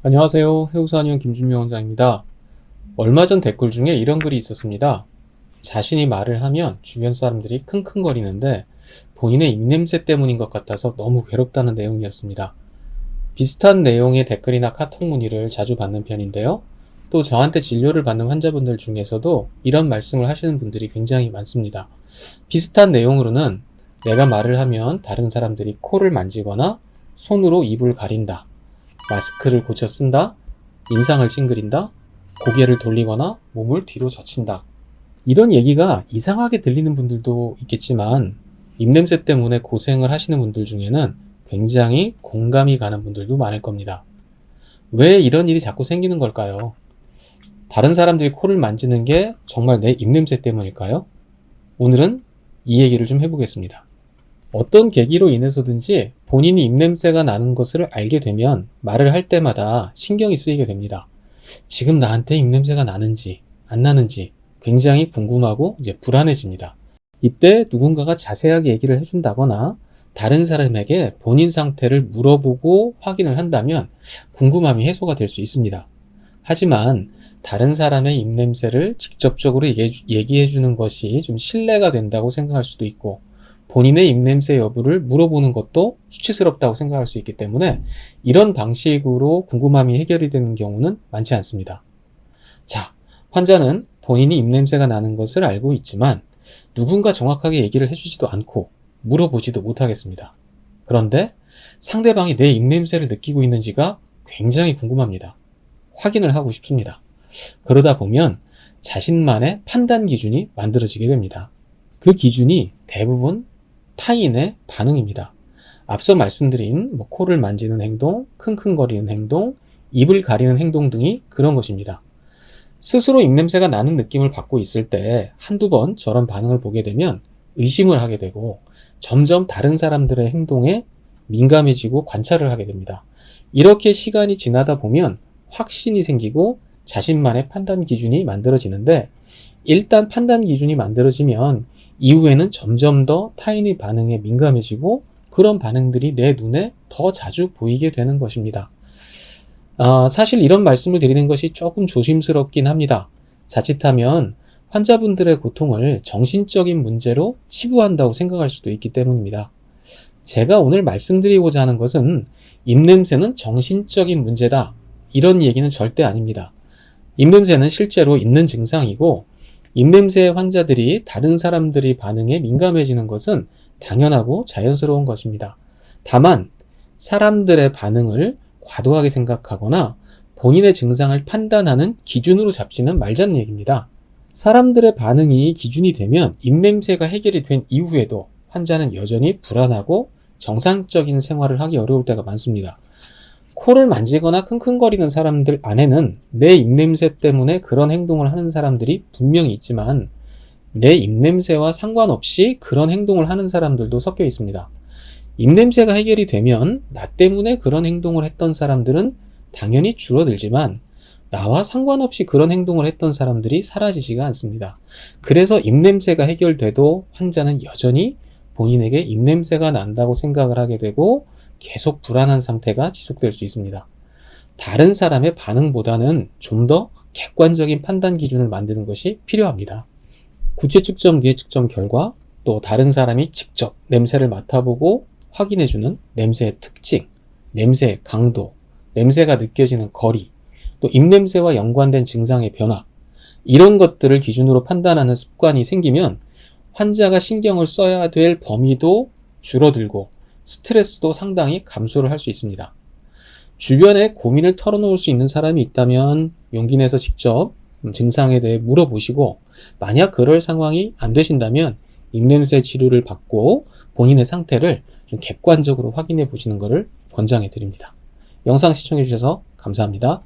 안녕하세요. 해우사한의원 김준명 원장입니다. 얼마 전 댓글 중에 이런 글이 있었습니다. 자신이 말을 하면 주변 사람들이 킁킁거리는데 본인의 입냄새 때문인 것 같아서 너무 괴롭다는 내용이었습니다. 비슷한 내용의 댓글이나 카톡 문의를 자주 받는 편인데요. 또 저한테 진료를 받는 환자분들 중에서도 이런 말씀을 하시는 분들이 굉장히 많습니다. 비슷한 내용으로는 내가 말을 하면 다른 사람들이 코를 만지거나 손으로 입을 가린다. 마스크를 고쳐 쓴다, 인상을 찡그린다, 고개를 돌리거나 몸을 뒤로 젖힌다. 이런 얘기가 이상하게 들리는 분들도 있겠지만 입냄새 때문에 고생을 하시는 분들 중에는 굉장히 공감이 가는 분들도 많을 겁니다. 왜 이런 일이 자꾸 생기는 걸까요? 다른 사람들이 코를 만지는 게 정말 내 입냄새 때문일까요? 오늘은 이 얘기를 좀 해보겠습니다. 어떤 계기로 인해서든지 본인이 입냄새가 나는 것을 알게 되면 말을 할 때마다 신경이 쓰이게 됩니다. 지금 나한테 입냄새가 나는지 안 나는지 굉장히 궁금하고 이제 불안해집니다. 이때 누군가가 자세하게 얘기를 해준다거나 다른 사람에게 본인 상태를 물어보고 확인을 한다면 궁금함이 해소가 될 수 있습니다. 하지만 다른 사람의 입냄새를 직접적으로 얘기해 주는 것이 좀 신뢰가 된다고 생각할 수도 있고 본인의 입냄새 여부를 물어보는 것도 수치스럽다고 생각할 수 있기 때문에 이런 방식으로 궁금함이 해결이 되는 경우는 많지 않습니다. 자, 환자는 본인이 입냄새가 나는 것을 알고 있지만 누군가 정확하게 얘기를 해주지도 않고 물어보지도 못하겠습니다. 그런데 상대방이 내 입냄새를 느끼고 있는지가 굉장히 궁금합니다. 확인을 하고 싶습니다. 그러다 보면 자신만의 판단 기준이 만들어지게 됩니다. 그 기준이 대부분 타인의 반응입니다. 앞서 말씀드린 코를 만지는 행동, 킁킁거리는 행동, 입을 가리는 행동 등이 그런 것입니다. 스스로 입냄새가 나는 느낌을 받고 있을 때 한두 번 저런 반응을 보게 되면 의심을 하게 되고 점점 다른 사람들의 행동에 민감해지고 관찰을 하게 됩니다. 이렇게 시간이 지나다 보면 확신이 생기고 자신만의 판단 기준이 만들어지는데 일단 판단 기준이 만들어지면 이후에는 점점 더 타인의 반응에 민감해지고 그런 반응들이 내 눈에 더 자주 보이게 되는 것입니다. 사실 이런 말씀을 드리는 것이 조금 조심스럽긴 합니다. 자칫하면 환자분들의 고통을 정신적인 문제로 치부한다고 생각할 수도 있기 때문입니다. 제가 오늘 말씀드리고자 하는 것은 입냄새는 정신적인 문제다. 이런 얘기는 절대 아닙니다. 입냄새는 실제로 있는 증상이고 입냄새 환자들이 다른 사람들의 반응에 민감해지는 것은 당연하고 자연스러운 것입니다. 다만 사람들의 반응을 과도하게 생각하거나 본인의 증상을 판단하는 기준으로 잡지는 말자는 얘기입니다. 사람들의 반응이 기준이 되면 입냄새가 해결이 된 이후에도 환자는 여전히 불안하고 정상적인 생활을 하기 어려울 때가 많습니다. 코를 만지거나 킁킁거리는 사람들 안에는 내 입냄새 때문에 그런 행동을 하는 사람들이 분명히 있지만 내 입냄새와 상관없이 그런 행동을 하는 사람들도 섞여 있습니다. 입냄새가 해결이 되면 나 때문에 그런 행동을 했던 사람들은 당연히 줄어들지만 나와 상관없이 그런 행동을 했던 사람들이 사라지지가 않습니다. 그래서 입냄새가 해결돼도 환자는 여전히 본인에게 입냄새가 난다고 생각을 하게 되고 계속 불안한 상태가 지속될 수 있습니다. 다른 사람의 반응보다는 좀 더 객관적인 판단 기준을 만드는 것이 필요합니다. 구체 측정기의 측정 결과, 또 다른 사람이 직접 냄새를 맡아보고 확인해주는 냄새의 특징, 냄새의 강도, 냄새가 느껴지는 거리, 또 입냄새와 연관된 증상의 변화, 이런 것들을 기준으로 판단하는 습관이 생기면 환자가 신경을 써야 될 범위도 줄어들고 스트레스도 상당히 감소를 할 수 있습니다. 주변에 고민을 털어놓을 수 있는 사람이 있다면 용기 내서 직접 증상에 대해 물어보시고 만약 그럴 상황이 안 되신다면 입냄새 치료를 받고 본인의 상태를 좀 객관적으로 확인해 보시는 것을 권장해 드립니다. 영상 시청해 주셔서 감사합니다.